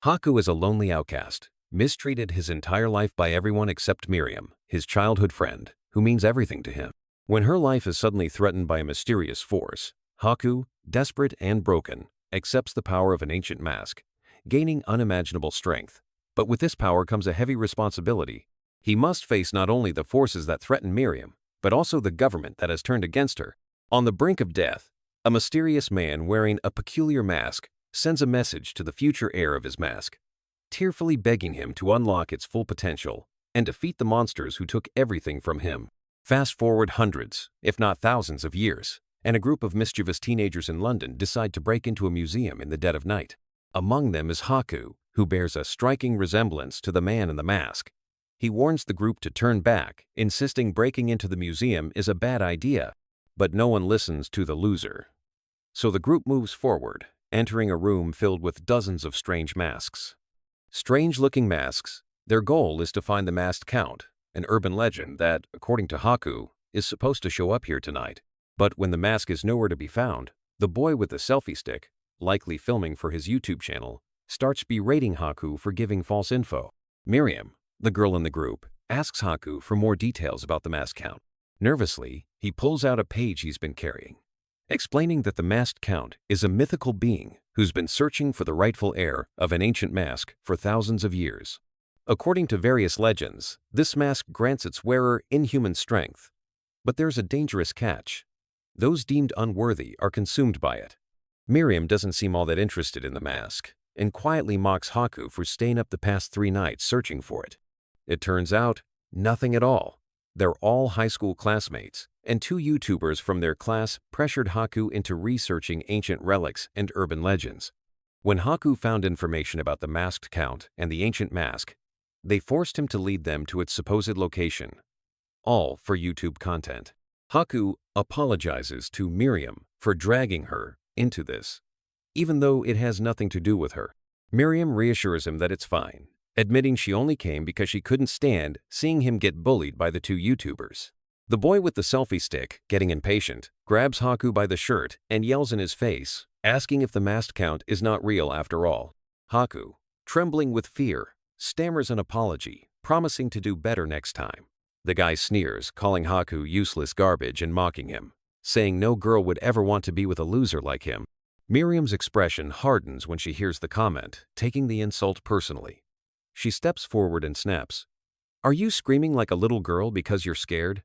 Haku is a lonely outcast, mistreated his entire life by everyone except Miriam, his childhood friend, who means everything to him. When her life is suddenly threatened by a mysterious force, Haku, desperate and broken, accepts the power of an ancient mask, gaining unimaginable strength. But with this power comes a heavy responsibility. He must face not only the forces that threaten Miriam, but also the government that has turned against her. On the brink of death, a mysterious man wearing a peculiar mask sends a message to the future heir of his mask, tearfully begging him to unlock its full potential and defeat the monsters who took everything from him. Fast forward hundreds, if not thousands of years, and a group of mischievous teenagers in London decide to break into a museum in the dead of night. Among them is Haku, who bears a striking resemblance to the man in the mask. He warns the group to turn back, insisting breaking into the museum is a bad idea, but no one listens to the loser. So the group moves forward, entering a room filled with dozens of strange masks. Strange-looking masks, their goal is to find the masked count, an urban legend that, according to Haku, is supposed to show up here tonight. But when the mask is nowhere to be found, the boy with the selfie stick, likely filming for his YouTube channel, starts berating Haku for giving false info. Miriam, the girl in the group, asks Haku for more details about the mask count. Nervously, he pulls out a page he's been carrying, explaining that the masked count is a mythical being who's been searching for the rightful heir of an ancient mask for thousands of years. According to various legends, this mask grants its wearer inhuman strength. But there's a dangerous catch. Those deemed unworthy are consumed by it. Miriam doesn't seem all that interested in the mask, and quietly mocks Haku for staying up the past 3 nights searching for it. It turns out, nothing at all. They're all high school classmates, and 2 YouTubers from their class pressured Haku into researching ancient relics and urban legends. When Haku found information about the masked count and the ancient mask, they forced him to lead them to its supposed location, all for YouTube content. Haku apologizes to Miriam for dragging her into this, even though it has nothing to do with her. Miriam reassures him that it's fine, admitting she only came because she couldn't stand seeing him get bullied by the 2 YouTubers. The boy with the selfie stick, getting impatient, grabs Haku by the shirt and yells in his face, asking if the masked count is not real after all. Haku, trembling with fear, stammers an apology, promising to do better next time. The guy sneers, calling Haku useless garbage and mocking him, saying no girl would ever want to be with a loser like him. Miriam's expression hardens when she hears the comment, taking the insult personally. She steps forward and snaps, "Are you screaming like a little girl because you're scared?"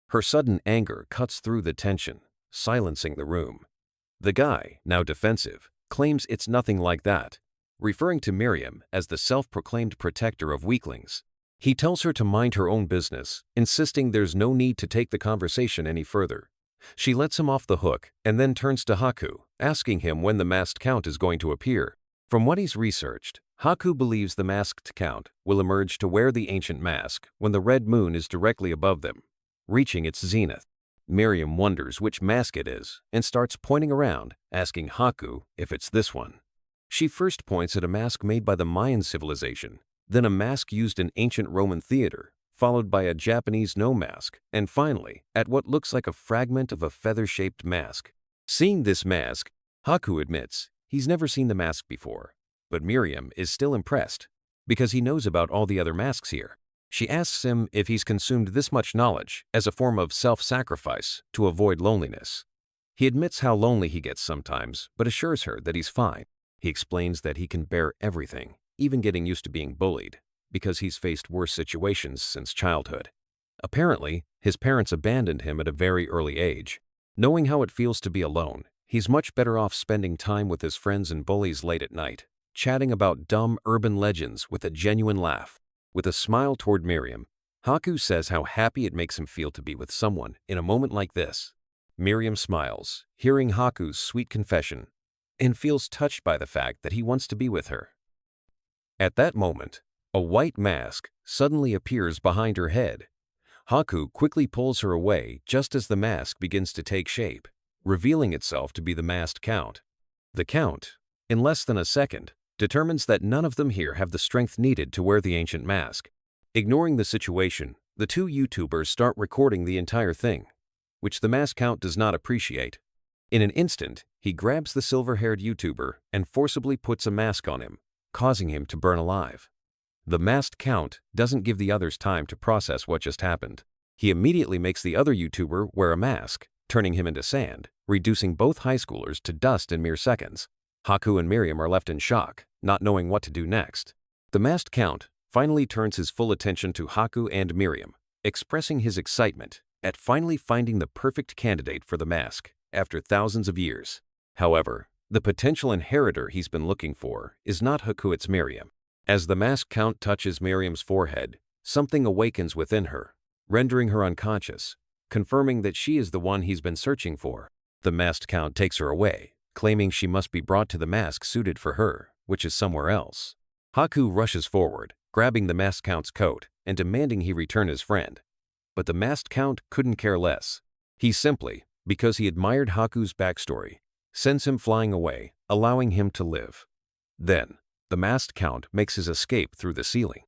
Her sudden anger cuts through the tension, silencing the room. The guy, now defensive, claims it's nothing like that, referring to Miriam as the self-proclaimed protector of weaklings. He tells her to mind her own business, insisting there's no need to take the conversation any further. She lets him off the hook and then turns to Haku, asking him when the masked count is going to appear. From what he's researched, Haku believes the masked count will emerge to wear the ancient mask when the red moon is directly above them, reaching its zenith. Miriam wonders which mask it is and starts pointing around, asking Haku if it's this one. She first points at a mask made by the Mayan civilization, then a mask used in ancient Roman theater, followed by a Japanese no mask, and finally, at what looks like a fragment of a feather-shaped mask. Seeing this mask, Haku admits he's never seen the mask before, but Miriam is still impressed because he knows about all the other masks here. She asks him if he's consumed this much knowledge as a form of self-sacrifice to avoid loneliness. He admits how lonely he gets sometimes, but assures her that he's fine. He explains that he can bear everything, even getting used to being bullied, because he's faced worse situations since childhood. Apparently, his parents abandoned him at a very early age. Knowing how it feels to be alone, he's much better off spending time with his friends and bullies late at night, chatting about dumb urban legends with a genuine laugh. With a smile toward Miriam, Haku says how happy it makes him feel to be with someone in a moment like this. Miriam smiles, hearing Haku's sweet confession, and feels touched by the fact that he wants to be with her. At that moment, a white mask suddenly appears behind her head. Haku quickly pulls her away just as the mask begins to take shape, revealing itself to be the masked count. The count, in less than a second, determines that none of them here have the strength needed to wear the ancient mask. Ignoring the situation, the 2 YouTubers start recording the entire thing, which the mask count does not appreciate. In an instant, he grabs the silver-haired YouTuber and forcibly puts a mask on him, causing him to burn alive. The masked count doesn't give the others time to process what just happened. He immediately makes the other YouTuber wear a mask, turning him into sand, reducing both high schoolers to dust in mere seconds. Haku and Miriam are left in shock, not knowing what to do next. The masked count finally turns his full attention to Haku and Miriam, expressing his excitement at finally finding the perfect candidate for the mask after thousands of years. However, the potential inheritor he's been looking for is not Haku, it's Miriam. As the masked count touches Miriam's forehead, something awakens within her, rendering her unconscious, confirming that she is the one he's been searching for. The masked count takes her away, claiming she must be brought to the mask suited for her, which is somewhere else. Haku rushes forward, grabbing the masked count's coat and demanding he return his friend. But the masked count couldn't care less. He simply, because he admired Haku's backstory, sends him flying away, allowing him to live. Then, the masked count makes his escape through the ceiling.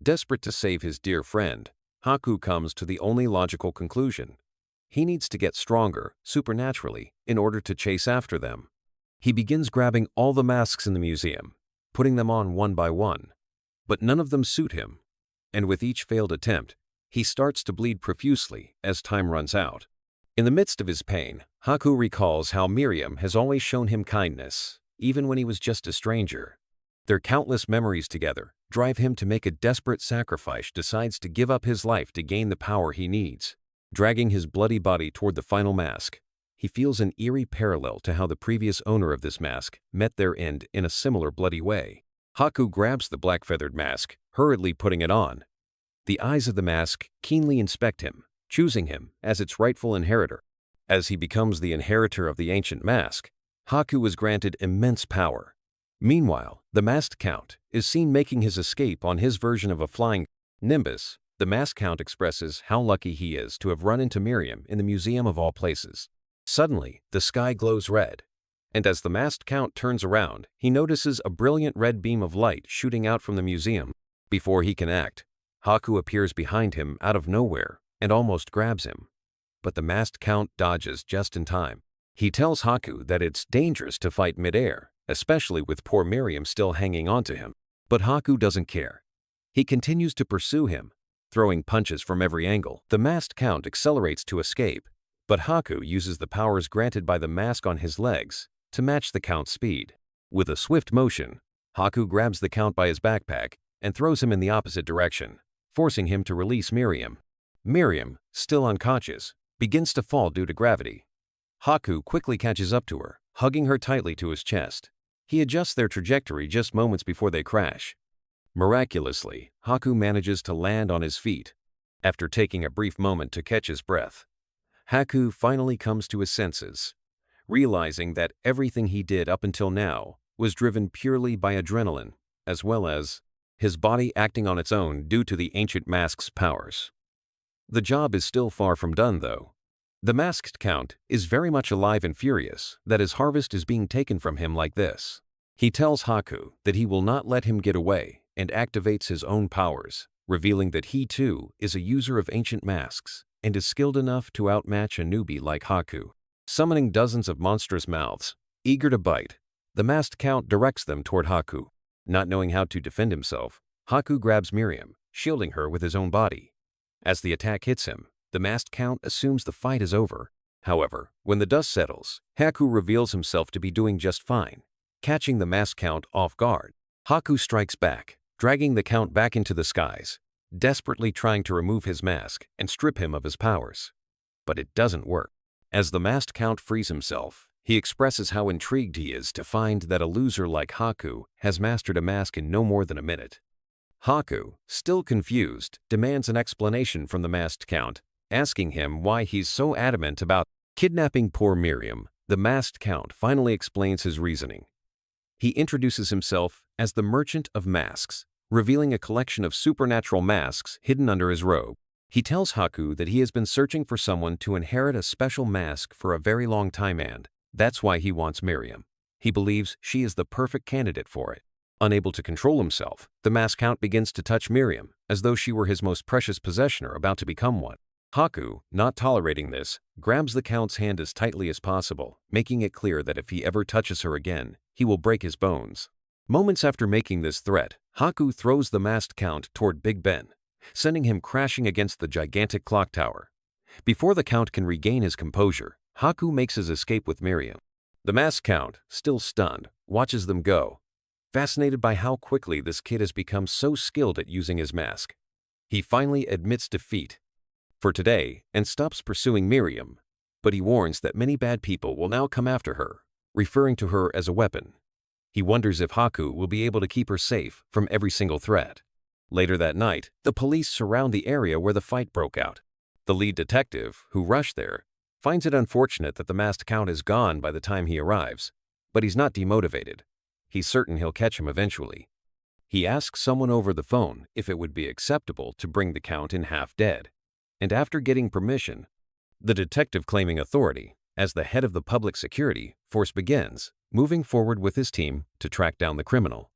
Desperate to save his dear friend, Haku comes to the only logical conclusion. He needs to get stronger, supernaturally, in order to chase after them. He begins grabbing all the masks in the museum, putting them on one by one. But none of them suit him, and with each failed attempt, he starts to bleed profusely as time runs out. In the midst of his pain, Haku recalls how Miriam has always shown him kindness, even when he was just a stranger. Their countless memories together drive him to make a desperate sacrifice, decides to give up his life to gain the power he needs. Dragging his bloody body toward the final mask, he feels an eerie parallel to how the previous owner of this mask met their end in a similar bloody way. Haku grabs the black-feathered mask, hurriedly putting it on. The eyes of the mask keenly inspect him, choosing him as its rightful inheritor. As he becomes the inheritor of the ancient mask, Haku is granted immense power. Meanwhile, the masked count is seen making his escape on his version of a flying nimbus. The masked count expresses how lucky he is to have run into Miriam in the museum of all places. Suddenly, the sky glows red, and as the masked count turns around, he notices a brilliant red beam of light shooting out from the museum. Before he can act, Haku appears behind him out of nowhere and almost grabs him. But the masked count dodges just in time. He tells Haku that it's dangerous to fight midair, especially with poor Miriam still hanging onto him. But Haku doesn't care. He continues to pursue him, throwing punches from every angle. The masked count accelerates to escape, but Haku uses the powers granted by the mask on his legs to match the count's speed. With a swift motion, Haku grabs the count by his backpack and throws him in the opposite direction, forcing him to release Miriam. Miriam, still unconscious, begins to fall due to gravity. Haku quickly catches up to her, hugging her tightly to his chest. He adjusts their trajectory just moments before they crash. Miraculously, Haku manages to land on his feet. After taking a brief moment to catch his breath, Haku finally comes to his senses, realizing that everything he did up until now was driven purely by adrenaline, as well as his body acting on its own due to the ancient mask's powers. The job is still far from done, though. The masked count is very much alive and furious that his harvest is being taken from him like this. He tells Haku that he will not let him get away and activates his own powers, revealing that he too is a user of ancient masks and is skilled enough to outmatch a newbie like Haku. Summoning dozens of monstrous mouths, eager to bite, the masked count directs them toward Haku. Not knowing how to defend himself, Haku grabs Miriam, shielding her with his own body. As the attack hits him, the masked count assumes the fight is over. However, when the dust settles, Haku reveals himself to be doing just fine, catching the masked count off guard. Haku strikes back, dragging the count back into the skies, desperately trying to remove his mask and strip him of his powers. But it doesn't work. As the masked count frees himself, he expresses how intrigued he is to find that a loser like Haku has mastered a mask in no more than a minute. Haku, still confused, demands an explanation from the masked count, asking him why he's so adamant about kidnapping poor Miriam. The masked count finally explains his reasoning. He introduces himself as the Merchant of Masks, revealing a collection of supernatural masks hidden under his robe. He tells Haku that he has been searching for someone to inherit a special mask for a very long time, and that's why he wants Miriam. He believes she is the perfect candidate for it. Unable to control himself, the masked count begins to touch Miriam as though she were his most precious possession or about to become one. Haku, not tolerating this, grabs the count's hand as tightly as possible, making it clear that if he ever touches her again, he will break his bones. Moments after making this threat, Haku throws the masked count toward Big Ben, sending him crashing against the gigantic clock tower. Before the count can regain his composure, Haku makes his escape with Miriam. The masked count, still stunned, watches them go, fascinated by how quickly this kid has become so skilled at using his mask. He finally admits defeat for today and stops pursuing Miriam, but he warns that many bad people will now come after her, referring to her as a weapon. He wonders if Haku will be able to keep her safe from every single threat. Later that night, the police surround the area where the fight broke out. The lead detective, who rushed there, finds it unfortunate that the masked count is gone by the time he arrives, but he's not demotivated. He's certain he'll catch him eventually. He asks someone over the phone if it would be acceptable to bring the count in half dead, and after getting permission, the detective claiming authority as the head of the public security force begins, moving forward with his team to track down the criminal.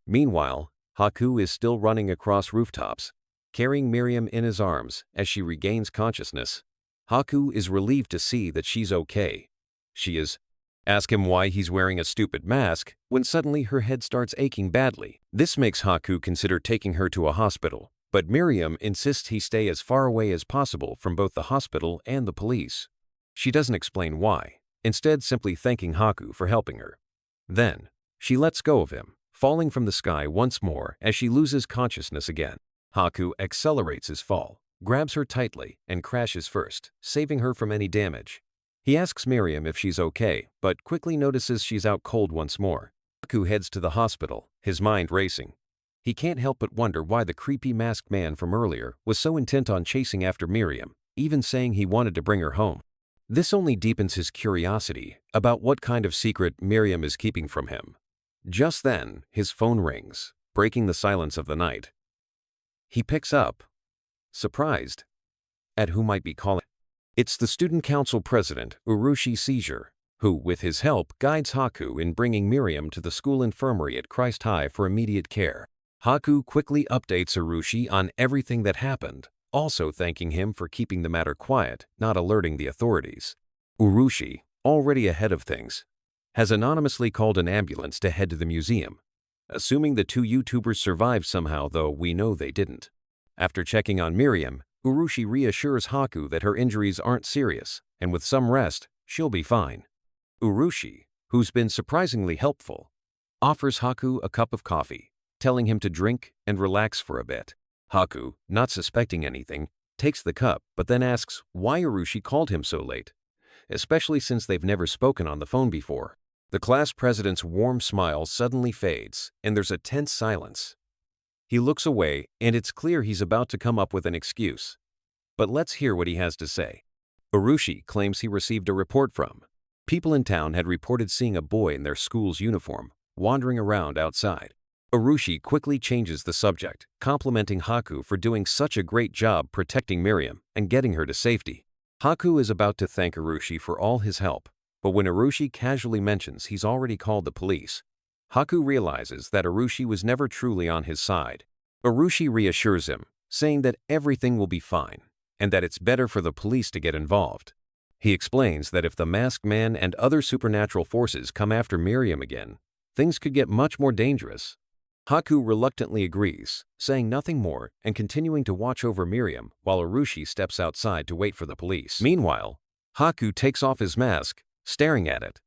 Meanwhile, Haku is still running across rooftops, carrying Miriam in his arms as she regains consciousness. Haku is relieved to see that she's okay. She is. Ask him why he's wearing a stupid mask when suddenly her head starts aching badly. This makes Haku consider taking her to a hospital, but Miriam insists he stay as far away as possible from both the hospital and the police. She doesn't explain why, instead simply thanking Haku for helping her. Then, she lets go of him, falling from the sky once more as she loses consciousness again. Haku accelerates his fall, grabs her tightly, and crashes first, saving her from any damage. He asks Miriam if she's okay, but quickly notices she's out cold once more. Haku heads to the hospital, his mind racing. He can't help but wonder why the creepy masked man from earlier was so intent on chasing after Miriam, even saying he wanted to bring her home. This only deepens his curiosity about what kind of secret Miriam is keeping from him. Just then, his phone rings, breaking the silence of the night. He picks up, surprised at who might be calling. It's the student council president, Urushi Seizure, who, with his help, guides Haku in bringing Miriam to the school infirmary at Christ High for immediate care. Haku quickly updates Urushi on everything that happened, also thanking him for keeping the matter quiet, not alerting the authorities. Urushi, already ahead of things, has anonymously called an ambulance to head to the museum. Assuming the two YouTubers survived somehow, though we know they didn't. After checking on Miriam, Urushi reassures Haku that her injuries aren't serious, and with some rest, she'll be fine. Urushi, who's been surprisingly helpful, offers Haku a cup of coffee, telling him to drink and relax for a bit. Haku, not suspecting anything, takes the cup but then asks why Urushi called him so late, especially since they've never spoken on the phone before. The class president's warm smile suddenly fades, and there's a tense silence. He looks away, and it's clear he's about to come up with an excuse. But let's hear what he has to say. Urushi claims he received a report from. People in town had reported seeing a boy in their school's uniform, wandering around outside. Urushi quickly changes the subject, complimenting Haku for doing such a great job protecting Miriam and getting her to safety. Haku is about to thank Urushi for all his help, but when Urushi casually mentions he's already called the police, Haku realizes that Urushi was never truly on his side. Urushi reassures him, saying that everything will be fine, and that it's better for the police to get involved. He explains that if the masked man and other supernatural forces come after Miriam again, things could get much more dangerous. Haku reluctantly agrees, saying nothing more and continuing to watch over Miriam while Urushi steps outside to wait for the police. Meanwhile, Haku takes off his mask, staring at it.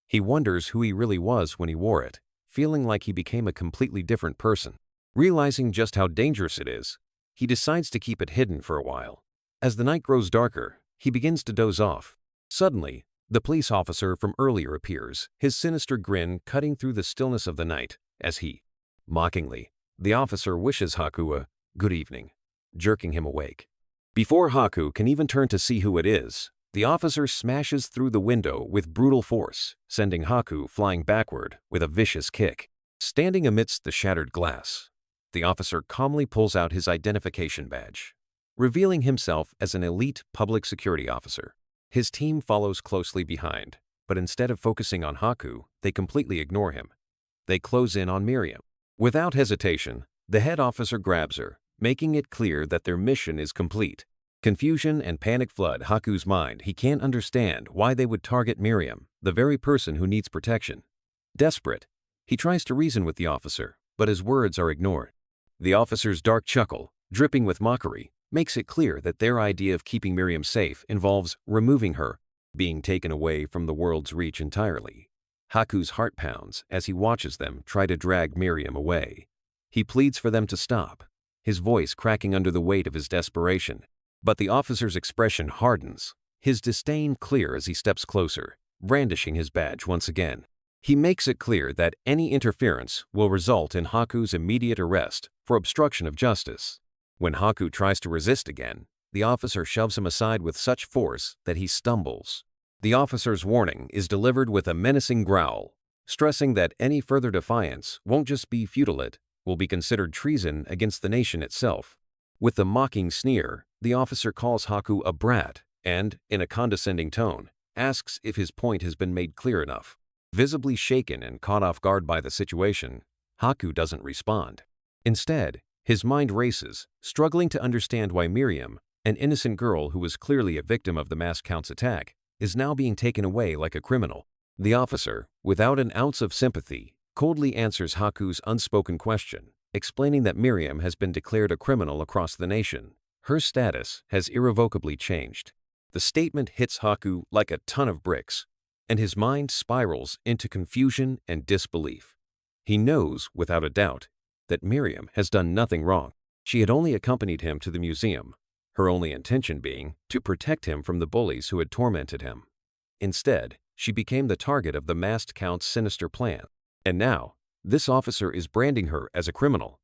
He wonders who he really was when he wore it, feeling like he became a completely different person. Realizing just how dangerous it is, he decides to keep it hidden for a while. As the night grows darker, he begins to doze off. Suddenly, the police officer from earlier appears, his sinister grin cutting through the stillness of the night, as he, mockingly, the officer wishes Haku a good evening, jerking him awake. Before Haku can even turn to see who it is, the officer smashes through the window with brutal force, sending Haku flying backward with a vicious kick. Standing amidst the shattered glass, the officer calmly pulls out his identification badge, revealing himself as an elite public security officer. His team follows closely behind, but instead of focusing on Haku, they completely ignore him. They close in on Miriam. Without hesitation, the head officer grabs her, making it clear that their mission is complete. Confusion and panic flood Haku's mind. He can't understand why they would target Miriam, the very person who needs protection. Desperate, He tries to reason with the officer, but his words are ignored. The officer's dark chuckle, dripping with mockery, makes it clear that their idea of keeping Miriam safe involves removing her, being taken away from the world's reach entirely. Haku's heart pounds as he watches them try to drag Miriam away. He pleads for them to stop, his voice cracking under the weight of his desperation. But the officer's expression hardens, his disdain clear as he steps closer, brandishing his badge once again. He makes it clear that any interference will result in Haku's immediate arrest for obstruction of justice. When Haku tries to resist again, the officer shoves him aside with such force that he stumbles. The officer's warning is delivered with a menacing growl, stressing that any further defiance won't just be futile, it will be considered treason against the nation itself. With a mocking sneer, the officer calls Haku a brat and, in a condescending tone, asks if his point has been made clear enough. Visibly shaken and caught off guard by the situation, Haku doesn't respond. Instead, his mind races, struggling to understand why Miriam, an innocent girl who was clearly a victim of the masked count's attack, is now being taken away like a criminal. The officer, without an ounce of sympathy, coldly answers Haku's unspoken question, explaining that Miriam has been declared a criminal across the nation. Her status has irrevocably changed. The statement hits Haku like a ton of bricks, and his mind spirals into confusion and disbelief. He knows, without a doubt, that Miriam has done nothing wrong. She had only accompanied him to the museum, her only intention being to protect him from the bullies who had tormented him. Instead, she became the target of the masked count's sinister plan. And now, this officer is branding her as a criminal.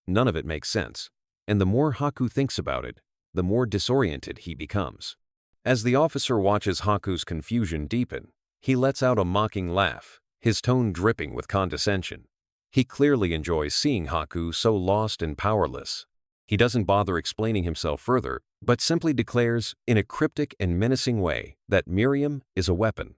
None of it makes sense, and the more Haku thinks about it, the more disoriented he becomes. As the officer watches Haku's confusion deepen, he lets out a mocking laugh, his tone dripping with condescension. He clearly enjoys seeing Haku so lost and powerless. He doesn't bother explaining himself further, but simply declares, in a cryptic and menacing way, that Miriam is a weapon.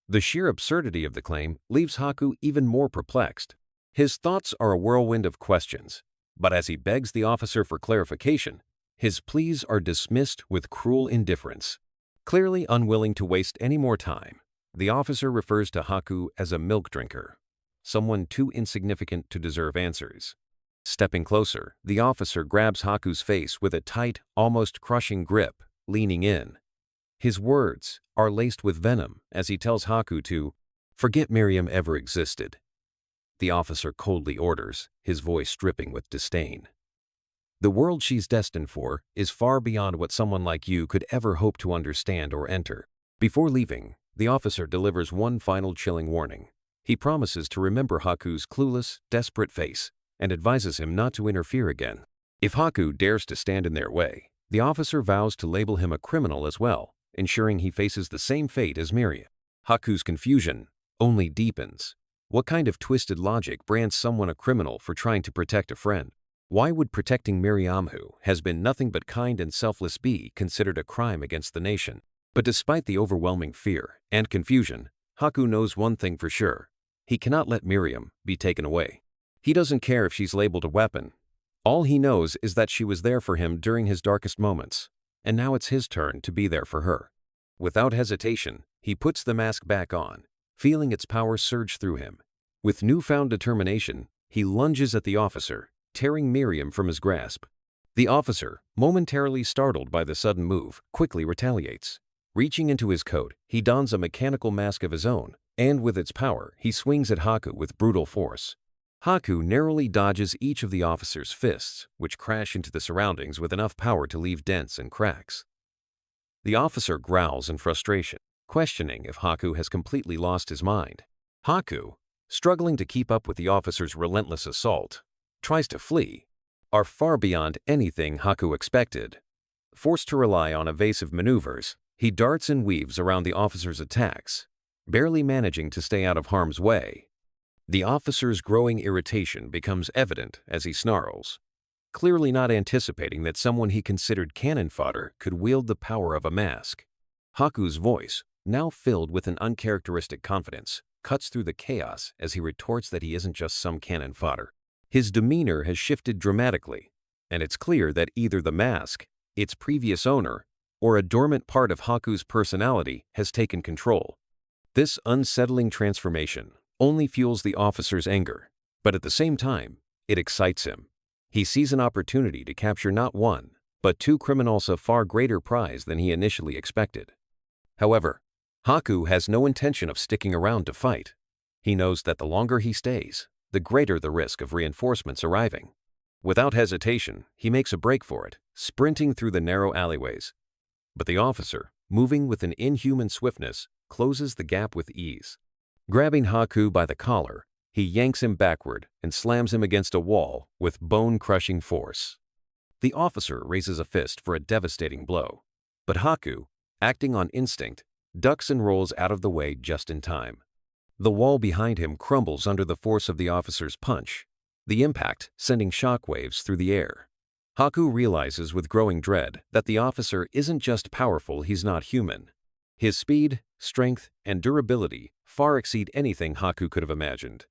The sheer absurdity of the claim leaves Haku even more perplexed. His thoughts are a whirlwind of questions, but as he begs the officer for clarification, his pleas are dismissed with cruel indifference. Clearly unwilling to waste any more time, the officer refers to Haku as a milk drinker, someone too insignificant to deserve answers. Stepping closer, the officer grabs Haku's face with a tight, almost crushing grip, leaning in. His words are laced with venom as he tells Haku to forget Miriam ever existed. The officer coldly orders, his voice dripping with disdain. The world she's destined for is far beyond what someone like you could ever hope to understand or enter. Before leaving, the officer delivers one final chilling warning. He promises to remember Haku's clueless, desperate face and advises him not to interfere again. If Haku dares to stand in their way, the officer vows to label him a criminal as well, ensuring he faces the same fate as Miriam. Haku's confusion only deepens. What kind of twisted logic brands someone a criminal for trying to protect a friend? Why would protecting Miriam, who has been nothing but kind and selfless, be considered a crime against the nation? But despite the overwhelming fear and confusion, Haku knows one thing for sure. He cannot let Miriam be taken away. He doesn't care if she's labeled a weapon. All he knows is that she was there for him during his darkest moments, and now it's his turn to be there for her. Without hesitation, he puts the mask back on, feeling its power surge through him. With newfound determination, he lunges at the officer, tearing Miriam from his grasp. The officer, momentarily startled by the sudden move, quickly retaliates. Reaching into his coat, he dons a mechanical mask of his own, and with its power, he swings at Haku with brutal force. Haku narrowly dodges each of the officer's fists, which crash into the surroundings with enough power to leave dents and cracks. The officer growls in frustration, questioning if Haku has completely lost his mind. Haku, struggling to keep up with the officer's relentless assault, tries to flee, are far beyond anything Haku expected. Forced to rely on evasive maneuvers, he darts and weaves around the officer's attacks, barely managing to stay out of harm's way. The officer's growing irritation becomes evident as he snarls, clearly not anticipating that someone he considered cannon fodder could wield the power of a mask. Haku's voice, now filled with an uncharacteristic confidence, cuts through the chaos as he retorts that he isn't just some cannon fodder. His demeanor has shifted dramatically, and it's clear that either the mask, its previous owner, or a dormant part of Haku's personality has taken control. This unsettling transformation only fuels the officer's anger, but at the same time, it excites him. He sees an opportunity to capture not one, but two criminals of far greater prize than he initially expected. However, Haku has no intention of sticking around to fight. He knows that the longer he stays, the greater the risk of reinforcements arriving. Without hesitation, he makes a break for it, sprinting through the narrow alleyways. But the officer, moving with an inhuman swiftness, closes the gap with ease. Grabbing Haku by the collar, he yanks him backward and slams him against a wall with bone-crushing force. The officer raises a fist for a devastating blow, but Haku, acting on instinct, ducks and rolls out of the way just in time. The wall behind him crumbles under the force of the officer's punch, the impact sending shockwaves through the air. Haku realizes with growing dread that the officer isn't just powerful, he's not human. His speed, strength, and durability far exceed anything Haku could have imagined.